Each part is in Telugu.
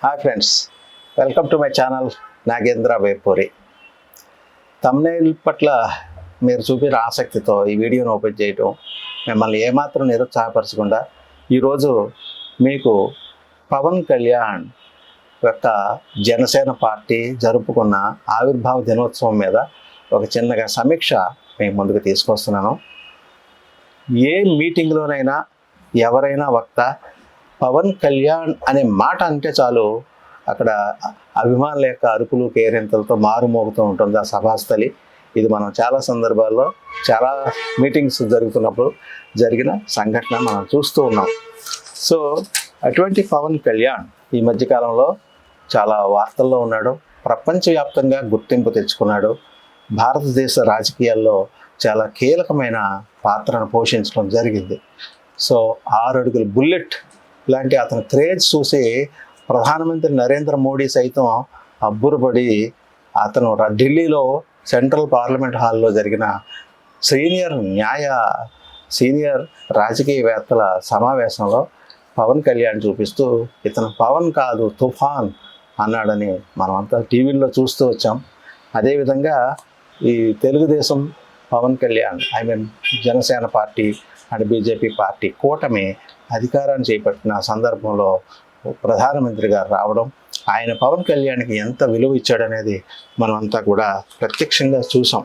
Hi friends, welcome to my channel Nagendra Vepuri. Thumbnail పట్ల మీరు చూపిన ఆసక్తితో ఈ వీడియోను ఓపెన్ చేయటం మిమ్మల్ని ఏమాత్రం నిరుత్సాహపరచకుండా ఈరోజు మీకు పవన్ కళ్యాణ్ యొక్క జనసేన పార్టీ జరుపుకున్న ఆవిర్భావ దినోత్సవం మీద ఒక చిన్నగా సమీక్ష మీ ముందుకు తీసుకొస్తున్నాను. ఏ మీటింగ్లోనైనా ఎవరైనా వక్త పవన్ కళ్యాణ్ అనే మాట అంటే చాలు అక్కడ అభిమానుల యొక్క అరుపులు కేరింతలతో మారుమోగుతూ ఉంటుంది ఆ సభాస్థలి. ఇది మనం చాలా సందర్భాల్లో చాలా మీటింగ్స్ జరుగుతున్నప్పుడు జరిగిన సంఘటన మనం చూస్తూ ఉన్నాం. సో అటువంటి పవన్ కళ్యాణ్ ఈ మధ్యకాలంలో చాలా వార్తల్లో ఉన్నాడు, ప్రపంచవ్యాప్తంగా గుర్తింపు తెచ్చుకున్నాడు, భారతదేశ రాజకీయాల్లో చాలా కీలకమైన పాత్రను పోషించడం జరిగింది. సో 6 అడుగుల బుల్లెట్ లాంటి అతని క్రేజ్ చూసి ప్రధానమంత్రి నరేంద్ర మోడీ సైతం అబ్బురపడి అతను ఢిల్లీలో సెంట్రల్ పార్లమెంట్ హాల్లో జరిగిన సీనియర్ రాజకీయవేత్తల సమావేశంలో పవన్ కళ్యాణ్ చూపిస్తూ ఇతను పవన్ కాదు తుఫాన్ అన్నాడని మనమంతా టీవీల్లో చూస్తూ వచ్చాం. అదేవిధంగా ఈ Telugu Desam Pawan Kalyan Janasena party and BJP party కూటమి అధికారాన్ని చేపట్టిన సందర్భంలో ప్రధానమంత్రి గారు రావడం, ఆయన పవన్ కళ్యాణ్కి ఎంత విలువ ఇచ్చాడనేది మనమంతా కూడా ప్రత్యక్షంగా చూసాం.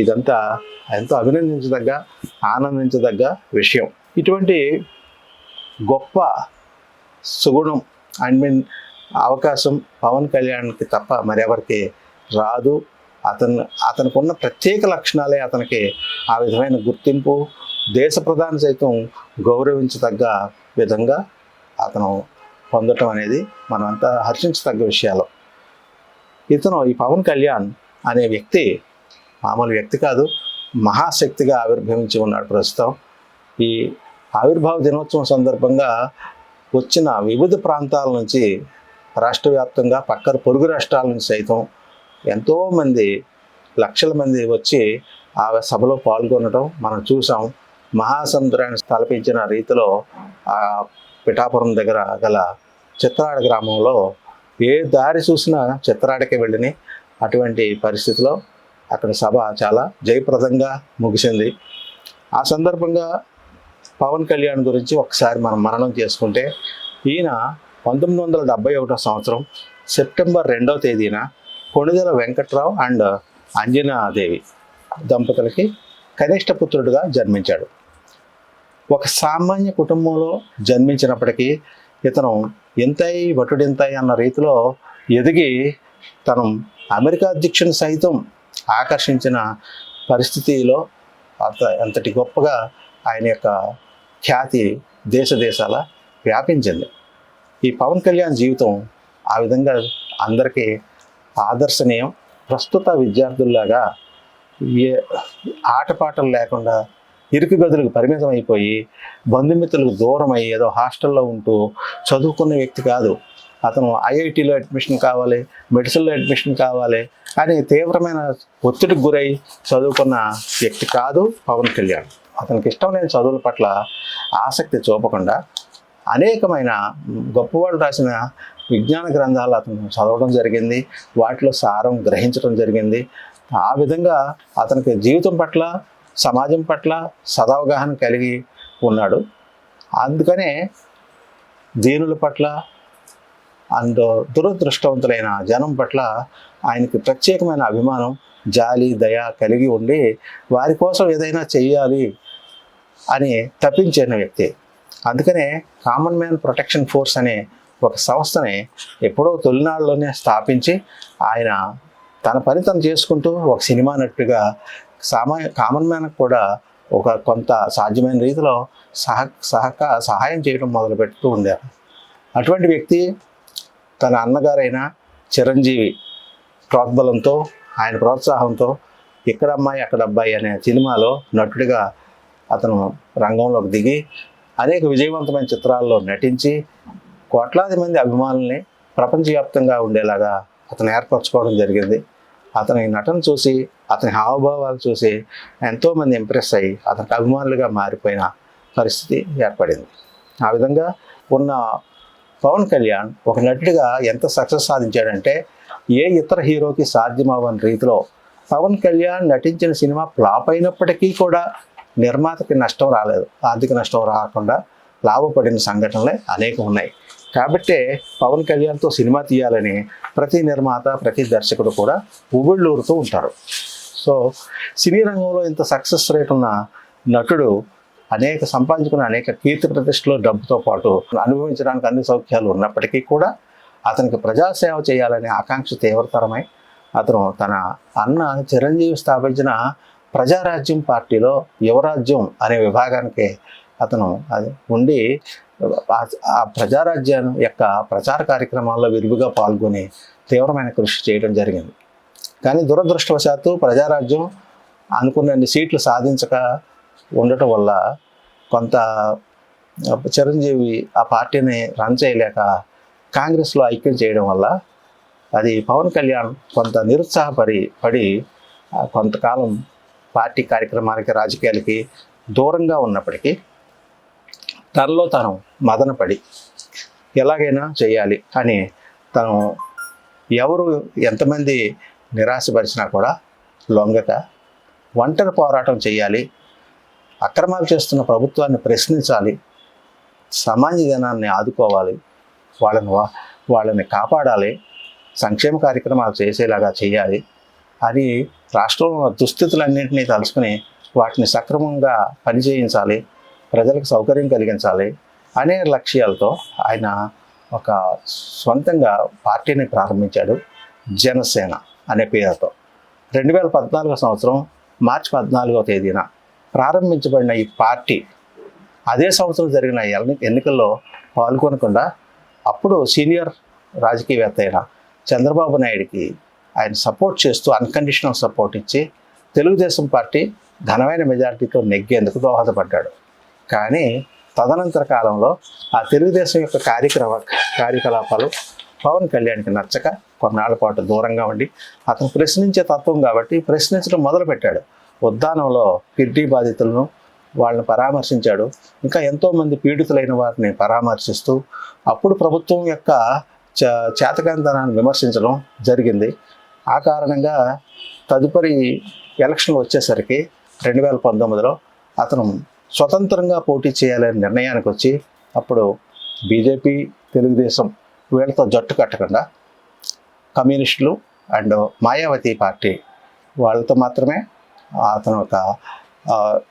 ఇదంతా ఎంతో ఆనందించదగ్గ విషయం. ఇటువంటి గొప్ప సుగుణం అవకాశం పవన్ కళ్యాణ్కి తప్ప మరెవరికి రాదు. అతనికి ఉన్న ప్రత్యేక లక్షణాలే అతనికి ఆ విధమైన గుర్తింపు, దేశ ప్రధాని సైతం గౌరవించదగ్గ విధంగా అతను పొందటం అనేది మనమంతా హర్షించదగ్గ విషయాలు. ఈ పవన్ కళ్యాణ్ అనే వ్యక్తి మామూలు వ్యక్తి కాదు, మహాశక్తిగా ఆవిర్భవించి ఉన్నాడు. ప్రస్తుతం ఈ ఆవిర్భావ దినోత్సవం సందర్భంగా వచ్చిన వివిధ ప్రాంతాల నుంచి, రాష్ట్ర వ్యాప్తంగా పొరుగు రాష్ట్రాల నుంచి సైతం ఎంతోమంది లక్షల మంది వచ్చి ఆ సభలో పాల్గొనడం మనం చూసాం. మహాసముద్రాన్ని తలపించిన రీతిలో ఆ పిఠాపురం దగ్గర గల చిత్రాడ గ్రామంలో ఏ దారి చూసినా చిత్రాడకి వెళ్ళిన అటువంటి పరిస్థితిలో అక్కడ సభ చాలా జయప్రదంగా ముగిసింది. ఆ సందర్భంగా పవన్ కళ్యాణ్ గురించి ఒకసారి మనం మననం చేసుకుంటే, ఈయన 1971 సంవత్సరం సెప్టెంబర్ 2వ తేదీన కొణిదెల వెంకట్రావు అండ్ అంజనాదేవి దంపతులకి కనిష్ట పుత్రుడిగా జన్మించాడు. ఒక సామాన్య కుటుంబంలో జన్మించినప్పటికీ ఇతను ఎంతై వటుడింతై అన్న రీతిలో ఎదిగి తను అమెరికా అధ్యక్షుని సైతం ఆకర్షించిన పరిస్థితిలో అంతటి గొప్పగా ఆయన యొక్క ఖ్యాతి దేశాల వ్యాపించింది. ఈ పవన్ కళ్యాణ్ జీవితం ఆ విధంగా అందరికీ ఆదర్శనీయం. ప్రస్తుత విద్యార్థుల్లాగా ఏ ఆటపాటలు లేకుండా ఇరుకు గదులకు పరిమితం అయిపోయి బంధుమిత్రులకు దూరం అయ్యి ఏదో హాస్టల్లో ఉంటూ చదువుకున్న వ్యక్తి కాదు. అతను ఐఐటీలో అడ్మిషన్ కావాలి, మెడిసిన్లో అడ్మిషన్ కావాలి అని తీవ్రమైన ఒత్తిడికి గురై చదువుకున్న వ్యక్తి కాదు పవన్ కళ్యాణ్. అతనికి ఇష్టం లేని చదువుల పట్ల ఆసక్తి చూపకుండా అనేకమైన గొప్పవాళ్ళు రాసిన విజ్ఞాన గ్రంథాలు అతను చదవడం జరిగింది, వాటిలో సారం గ్రహించడం జరిగింది. ఆ విధంగా అతనికి జీవితం పట్ల, సమాజం పట్ల సదవగాహన కలిగి ఉన్నాడు. అందుకనే దీనుల పట్ల అండ్ దురదృష్టవంతులైన జనం పట్ల ఆయనకి ప్రత్యేకమైన అభిమానం, జాలి, దయ కలిగి ఉండి వారి కోసం ఏదైనా చెయ్యాలి అని తప్పించిన వ్యక్తి. అందుకనే కామన్ మ్యాన్ ప్రొటెక్షన్ ఫోర్స్ అనే ఒక సంస్థని ఎప్పుడో తొలినాళ్ళలోనే స్థాపించి ఆయన తన పని తను చేసుకుంటూ ఒక సినిమా నటుడిగా కామన్ మ్యాన్కి కూడా ఒక కొంత సాధ్యమైన రీతిలో సహాయం చేయడం మొదలుపెడుతూ ఉండారు. అటువంటి వ్యక్తి తన అన్నగారైన చిరంజీవి ప్రోద్బలంతో, ఆయన ప్రోత్సాహంతో ఇక్కడ అమ్మాయి అక్కడ అబ్బాయి అనే సినిమాలో నటుడిగా అతను రంగంలోకి దిగి అనేక విజయవంతమైన చిత్రాల్లో నటించి కోట్లాది మంది అభిమానుల్ని ప్రపంచవ్యాప్తంగా ఉండేలాగా అతను ఏర్పరచుకోవడం జరిగింది. అతని నటన చూసి, అతని హావభావాలు చూసి ఎంతోమంది ఇంప్రెస్ అయ్యి అతనికి అభిమానులుగా మారిపోయిన పరిస్థితి ఏర్పడింది. ఆ విధంగా ఉన్న పవన్ కళ్యాణ్ ఒక నటుడిగా ఎంత సక్సెస్ సాధించాడంటే ఏ ఇతర హీరోకి సాధ్యమవ్వని రీతిలో పవన్ కళ్యాణ్ నటించిన సినిమా ఫ్లాప్ అయినప్పటికీ కూడా నిర్మాతకి నష్టం రాలేదు, ఆర్థిక నష్టం రాకుండా లాభపడిన సంఘటనలే అనేకం ఉన్నాయి. కాబట్టే పవన్ కళ్యాణ్తో సినిమా తీయాలని ప్రతి నిర్మాత ప్రతి దర్శకుడు కూడా ఉవ్విళ్ళూరుతూ ఉంటారు. సో సినీ రంగంలో ఇంత సక్సెస్ రేట్ ఉన్న నటుడు సంపాదించుకున్న అనేక కీర్తి ప్రతిష్టలు డబ్బుతో పాటు అనుభవించడానికి అన్ని సౌఖ్యాలు ఉన్నప్పటికీ కూడా అతనికి ప్రజాసేవ చేయాలనే ఆకాంక్ష తీవ్రతరమై అతను తన అన్న చిరంజీవి స్థాపించిన ప్రజారాజ్యం పార్టీలో యువరాజ్యం అనే విభాగానికి అతను ఉండి ఆ ప్రజారాజ్యం యొక్క ప్రచార కార్యక్రమాల్లో విరివిగా పాల్గొని తీవ్రమైన కృషి చేయడం జరిగింది. కానీ దురదృష్టవశాత్తు ప్రజారాజ్యం అనుకున్నన్ని సీట్లు సాధించక ఉండటం వల్ల కొంత చిరంజీవి ఆ పార్టీని రన్ చేయలేక కాంగ్రెస్లో ఐక్యం చేయడం వల్ల అది పవన్ కళ్యాణ్ కొంత పడి కొంతకాలం పార్టీ కార్యక్రమాలకి రాజకీయాలకి దూరంగా ఉన్నప్పటికీ తనలో తను మదనపడి ఎలాగైనా చేయాలి అని తను ఎవరు ఎంతమంది నిరాశపరిచినా కూడా లొంగక ఒంటరి పోరాటం చేయాలి, అక్రమాలు చేస్తున్న ప్రభుత్వాన్ని ప్రశ్నించాలి, సమాజ జనాన్ని ఆదుకోవాలి, వాళ్ళని కాపాడాలి, సంక్షేమ కార్యక్రమాలు చేసేలాగా చేయాలి అని రాష్ట్రంలో దుస్థితులన్నింటినీ తలుచుకుని వాటిని సక్రమంగా పనిచేయించాలి, ప్రజలకు సౌకర్యం కలిగించాలి అనే లక్ష్యాలతో ఆయన ఒక సొంతంగా పార్టీని ప్రారంభించాడు, జనసేన అనే పేరుతో. 2014 సంవత్సరం మార్చి 14వ తేదీన ప్రారంభించబడిన ఈ పార్టీ అదే సంవత్సరం జరిగిన ఎన్నికల్లో పాల్గొనకుండా అప్పుడు సీనియర్ రాజకీయవేత్త అయిన చంద్రబాబు నాయుడికి ఆయన సపోర్ట్ చేస్తూ అన్కండిషనల్ సపోర్ట్ ఇచ్చి తెలుగుదేశం పార్టీ ఘనమైన మెజారిటీతో నెగ్గేందుకు దోహదపడ్డాడు. కానీ తదనంతర కాలంలో ఆ తెలుగుదేశం యొక్క కార్యకలాపాలు పవన్ కళ్యాణ్కి నచ్చక కొన్నాళ్ల పాటు దూరంగా ఉండి అతను ప్రశ్నించే తత్వం కాబట్టి ప్రశ్నించడం మొదలుపెట్టాడు. ఉద్దానంలో కిడ్నీ బాధితులను వాళ్ళని పరామర్శించాడు. ఇంకా ఎంతోమంది పీడితులైన వారిని పరామర్శిస్తూ అప్పుడు ప్రభుత్వం యొక్క చేతకాంతనాన్ని విమర్శించడం జరిగింది. ఆ కారణంగా తదుపరి ఎలక్షన్లు వచ్చేసరికి 2019లో అతను స్వతంత్రంగా పోటీ చేయాలనే నిర్ణయానికి వచ్చి అప్పుడు బీజేపీ తెలుగుదేశం వీళ్ళతో జట్టు కట్టకుండా కమ్యూనిస్టులు అండ్ మాయావతి పార్టీ వాళ్ళతో మాత్రమే అతను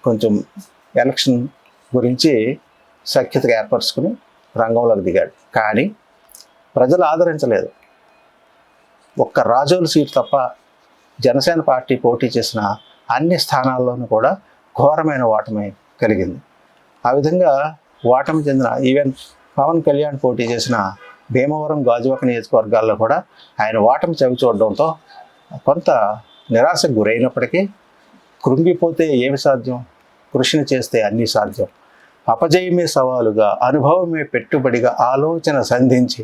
కొంచెం ఎలక్షన్ గురించి సఖ్యతగా ఏర్పరచుకుని రంగంలోకి దిగాడు. కానీ ప్రజలు ఆదరించలేదు. ఒక్క రాజోలు సీటు తప్ప జనసేన పార్టీ పోటీ చేసిన అన్ని స్థానాల్లోనూ కూడా ఘోరమైన ఓటమి కలిగింది. ఆ విధంగా ఓటమి చెందిన ఈవెన్ పవన్ కళ్యాణ్ పోటీ చేసిన భీమవరం, గాజువాక నియోజకవర్గాల్లో కూడా ఆయన ఓటమి చవి చూడడంతో కొంత నిరాశకు గురైనప్పటికీ కృంగిపోతే ఏమి సాధ్యం, కృషిని చేస్తే అన్నీ సాధ్యం, అపజయమే సవాలుగా అనుభవమే పెట్టుబడిగా ఆలోచన సంధించి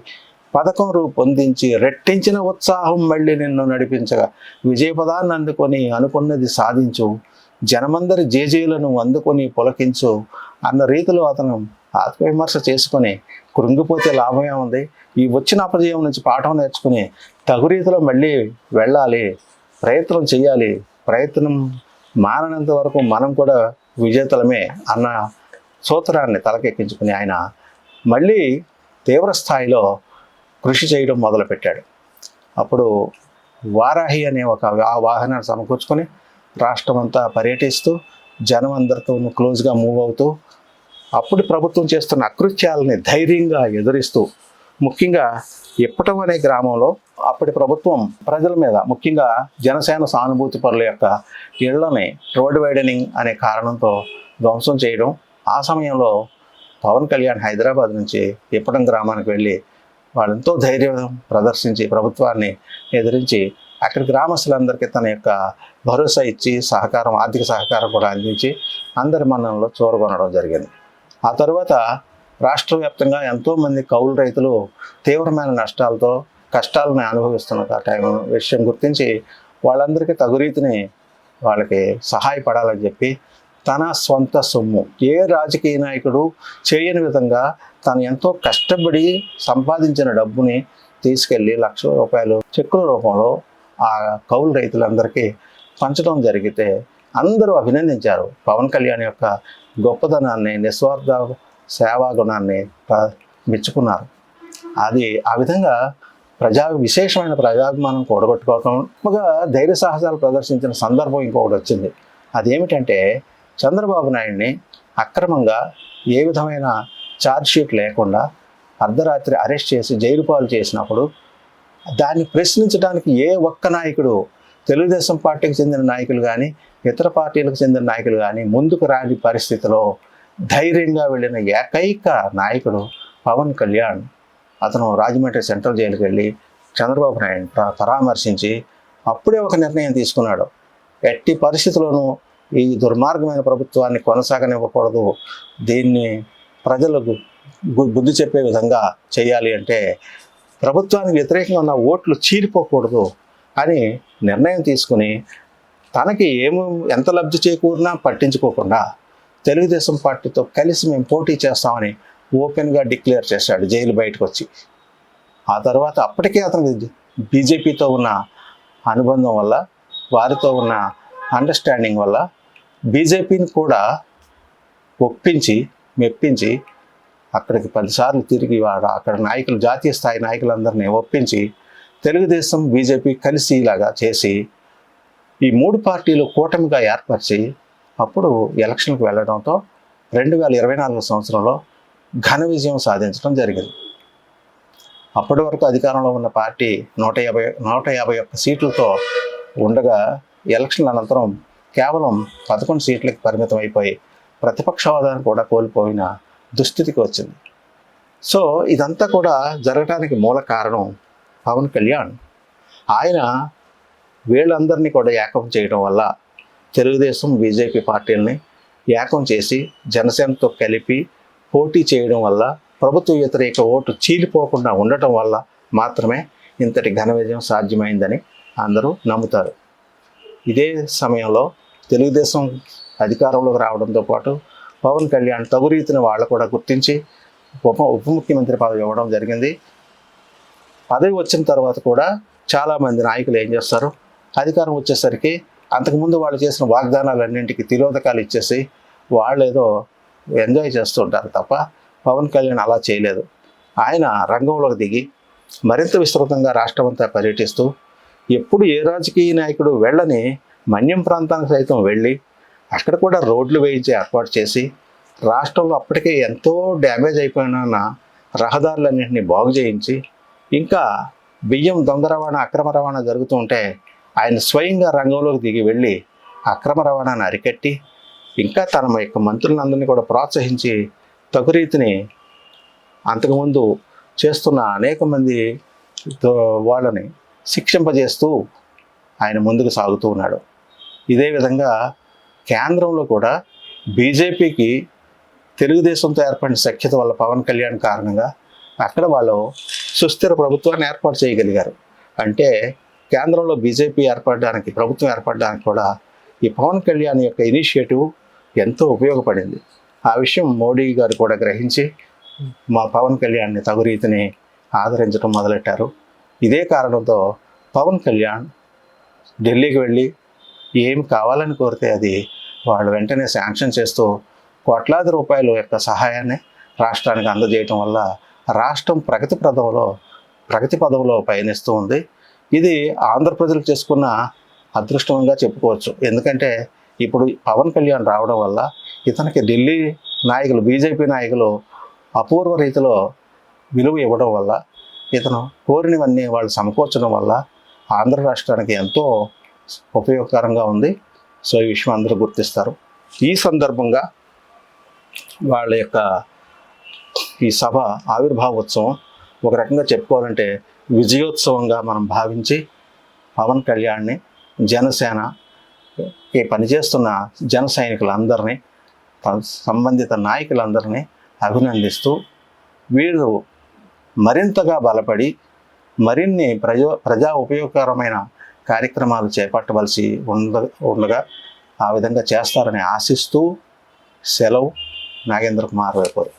పథకం రూపొందించి రెట్టించిన ఉత్సాహం మళ్ళీ నిన్ను నడిపించగా విజయపదాన్ని అందుకొని అనుకున్నది సాధించు, జనమందరి జేజేలను అందుకొని పులకించు అన్న రీతిలో అతను ఆత్మవిమర్శ చేసుకొని కృంగిపోతే లాభమే ఉంది, ఈ వచ్చిన అపజయం నుంచి పాఠం నేర్చుకుని తగు రీతిలో మళ్ళీ వెళ్ళాలి, ప్రయత్నం చేయాలి, ప్రయత్నం మాననంత వరకు మనం కూడా విజేతలమే అన్న సూత్రాన్ని తలకెక్కించుకుని ఆయన మళ్ళీ తీవ్ర స్థాయిలో కృషి చేయడం మొదలుపెట్టాడు. అప్పుడు వారాహి అనే ఒక వాహనాన్ని సమకూర్చుకొని రాష్ట్రం అంతా పర్యటిస్తూ జనం అందరితో క్లోజ్గా మూవ్ అవుతూ అప్పుడు ప్రభుత్వం చేస్తున్న అకృత్యాలని ధైర్యంగా ఎదురిస్తూ ముఖ్యంగా ఇప్పటం అనే గ్రామంలో అప్పటి ప్రభుత్వం ప్రజల మీద ముఖ్యంగా జనసేన సానుభూతి పరుల యొక్క ఇళ్లని రోడ్ వైడనింగ్ అనే కారణంతో ధ్వంసం చేయడం. ఆ సమయంలో పవన్ కళ్యాణ్ హైదరాబాద్ నుంచి ఇప్పటం గ్రామానికి వెళ్ళి వాళ్ళెంతో ధైర్యం ప్రదర్శించి ప్రభుత్వాన్ని ఎదిరించి అక్కడ గ్రామస్తులందరికీ తన యొక్క భరోసా ఇచ్చి సహకారం, ఆర్థిక సహకారం కూడా అందించి అందరి మన్ననలో చూరగొనడం జరిగింది. ఆ తరువాత రాష్ట్ర వ్యాప్తంగా ఎంతోమంది కౌలు రైతులు తీవ్రమైన నష్టాలతో కష్టాలను అనుభవిస్తున్న విషయం గుర్తించి వాళ్ళందరికీ తగు రీతిని వాళ్ళకి సహాయపడాలని చెప్పి తన సొంత సొమ్ము ఏ రాజకీయ నాయకుడు చేయని విధంగా తను ఎంతో కష్టపడి సంపాదించిన డబ్బుని తీసుకెళ్ళి లక్షల రూపాయలు చెక్కుల రూపంలో ఆ కౌలు రైతులందరికీ పంచడం జరిగితే అందరూ అభినందించారు. పవన్ కళ్యాణ్ యొక్క గొప్పతనాన్ని, నిస్వార్థ సేవా గుణాన్ని మెచ్చుకున్నారు. అది ఆ విధంగా విశేషమైన ప్రజాభిమానం కూడగొట్టుకోకుండా ధైర్య సాహసాలు ప్రదర్శించిన సందర్భం ఇంకొకటి వచ్చింది. అదేమిటంటే చంద్రబాబు నాయుడిని అక్రమంగా ఏ విధమైన ఛార్జ్షీట్ లేకుండా అర్ధరాత్రి అరెస్ట్ చేసి జైలు పాలు చేసినప్పుడు దాన్ని ప్రశ్నించడానికి ఏ ఒక్క నాయకుడు, తెలుగుదేశం పార్టీకి చెందిన నాయకులు కానీ ఇతర పార్టీలకు చెందిన నాయకులు కానీ ముందుకు రాని పరిస్థితిలో ధైర్యంగా వెళ్ళిన ఏకైక నాయకుడు పవన్ కళ్యాణ్. అతను రాజమండ్రి సెంట్రల్ జైలుకి వెళ్ళి చంద్రబాబు నాయుడు పరామర్శించి అప్పుడే ఒక నిర్ణయం తీసుకున్నాడు. ఎట్టి పరిస్థితుల్లోనూ ఈ దుర్మార్గమైన ప్రభుత్వాన్ని కొనసాగనివ్వకూడదు, దీన్ని ప్రజలకు బుద్ధి చెప్పే విధంగా చేయాలి అంటే ప్రభుత్వానికి వ్యతిరేకంగా ఉన్న ఓట్లు చీలిపోకూడదు అని నిర్ణయం తీసుకుని తనకి ఎంత లబ్ధి చేకూరినా పట్టించుకోకుండా తెలుగుదేశం పార్టీతో కలిసి మేము పోటీ చేస్తామని ఓపెన్గా డిక్లేర్ చేశాడు జైలు బయటకు వచ్చి. ఆ తర్వాత అప్పటికే అతనికి బీజేపీతో ఉన్న అనుబంధం వల్ల, వారితో ఉన్న అండర్స్టాండింగ్ వల్ల బీజేపీని కూడా మెప్పించి అక్కడికి 10 సార్లు తిరిగి అక్కడ నాయకులు, జాతీయ స్థాయి నాయకులందరినీ ఒప్పించి తెలుగుదేశం బీజేపీ కలిసి ఇలాగా చేసి ఈ 3 పార్టీలు కూటమిగా ఏర్పరిచి అప్పుడు ఎలక్షన్కి వెళ్ళడంతో 2024 సంవత్సరంలో ఘన విజయం సాధించడం జరిగింది. అప్పటి వరకు అధికారంలో ఉన్న పార్టీ 151 సీట్లతో ఉండగా ఎలక్షన్ల అనంతరం కేవలం 11 సీట్లకు పరిమితం అయిపోయి ప్రతిపక్ష హోదాను కూడా కోల్పోయిన దుస్థితికి వచ్చింది. సో ఇదంతా కూడా జరగడానికి మూల కారణం పవన్ కళ్యాణ్. ఆయన వీళ్ళందరినీ కూడా ఏకం చేయడం వల్ల, తెలుగుదేశం బీజేపీ పార్టీలని ఏకం చేసి జనసేనతో కలిపి పోటీ చేయడం వల్ల, ప్రభుత్వ వ్యతిరేక ఓటు చీలిపోకుండా ఉండటం వల్ల మాత్రమే ఇంతటి ఘన విజయం సాధ్యమైందని అందరూ నమ్ముతారు. ఇదే సమయంలో తెలుగుదేశం అధికారంలోకి రావడంతో పాటు పవన్ కళ్యాణ్ తగు రీతిని వాళ్ళు కూడా గుర్తించి ఉప ముఖ్యమంత్రి పదవి ఇవ్వడం జరిగింది. పదవి వచ్చిన తర్వాత కూడా చాలామంది నాయకులు ఏం చేస్తారు, అధికారం వచ్చేసరికి అంతకుముందు వాళ్ళు చేసిన వాగ్దానాలన్నింటికి తిలోదకాలు ఇచ్చేసి వాళ్ళు ఏదో ఎంజాయ్ చేస్తుంటారు తప్ప పవన్ కళ్యాణ్ అలా చేయలేదు. ఆయన రంగంలోకి దిగి మరింత విస్తృతంగా రాష్ట్రమంతా పర్యటిస్తూ ఎప్పుడు ఏ రాజకీయ నాయకుడు వెళ్ళని మన్యం ప్రాంతానికి సైతం వెళ్ళి అక్కడ కూడా రోడ్లు వేయించి ఏర్పాటు చేసి రాష్ట్రంలో అప్పటికే ఎంతో డ్యామేజ్ అయిపోయిన రహదారులన్నింటినీ బాగు చేయించి, ఇంకా బియ్యం దొంగ రవాణా, అక్రమ రవాణా జరుగుతూ ఉంటే ఆయన స్వయంగా రంగంలోకి దిగి వెళ్ళి అక్రమ రవాణాను అరికట్టి, ఇంకా తన యొక్క మంత్రులందరినీ కూడా ప్రోత్సహించి తగు రీతిని అంతకుముందు చేస్తున్న అనేక మంది వాళ్ళని శిక్షింపజేస్తూ ఆయన ముందుకు సాగుతూ ఉన్నాడు. ఇదే విధంగా కేంద్రంలో కూడా బీజేపీకి తెలుగుదేశంతో ఏర్పడిన సఖ్యత వల్ల పవన్ కళ్యాణ్ కారణంగా అక్కడ వాళ్ళు సుస్థిర ప్రభుత్వాన్ని ఏర్పాటు చేయగలిగారు. అంటే కేంద్రంలో బీజేపీ ఏర్పడడానికి, ప్రభుత్వం ఏర్పడడానికి కూడా ఈ పవన్ కళ్యాణ్ యొక్క ఇనిషియేటివ్ ఎంతో ఉపయోగపడింది. ఆ విషయం మోడీ గారు కూడా గ్రహించి మా పవన్ కళ్యాణ్ని తగు రీతిని ఆదరించడం మొదలెట్టారు. ఇదే కారణంతో పవన్ కళ్యాణ్ ఢిల్లీకి వెళ్ళి ఏం కావాలని కోరితే అది వాళ్ళు వెంటనే శాంక్షన్ చేస్తూ కోట్లాది రూపాయల యొక్క సహాయాన్ని రాష్ట్రానికి అందజేయటం వల్ల రాష్ట్రం ప్రగతి పదంలో పయనిస్తూ ఉంది. ఇది ఆంధ్ర ప్రజలు చేసుకున్న అదృష్టంగా చెప్పుకోవచ్చు. ఎందుకంటే ఇప్పుడు పవన్ కళ్యాణ్ రావడం వల్ల ఇతనికి ఢిల్లీ నాయకులు, బీజేపీ నాయకులు అపూర్వ రీతిలో విలువ ఇవ్వడం వల్ల, ఇతను కోరినవన్నీ వాళ్ళు సమకూర్చడం వల్ల ఆంధ్ర రాష్ట్రానికి ఎంతో ఉపయోగకరంగా ఉంది. సో ఈ విషయం అందరూ గుర్తిస్తారు. ఈ సందర్భంగా వాళ్ళ యొక్క ఈ సభ ఆవిర్భావోత్సవం ఒక రకంగా చెప్పుకోవాలంటే విజయోత్సవంగా మనం భావించి పవన్ కళ్యాణ్ని, జనసేనకి పనిచేస్తున్న జన సైనికులందరినీ, సంబంధిత నాయకులందరినీ అభినందిస్తూ వీళ్ళు మరింతగా బలపడి మరిన్ని ప్రజా ఉపయోగకరమైన కార్యక్రమాలు చేపట్టవలసి ఉండగా ఆ విధంగా చేస్తారని ఆశిస్తూ సెలవు. నాగేంద్ర కుమార్ వైపు.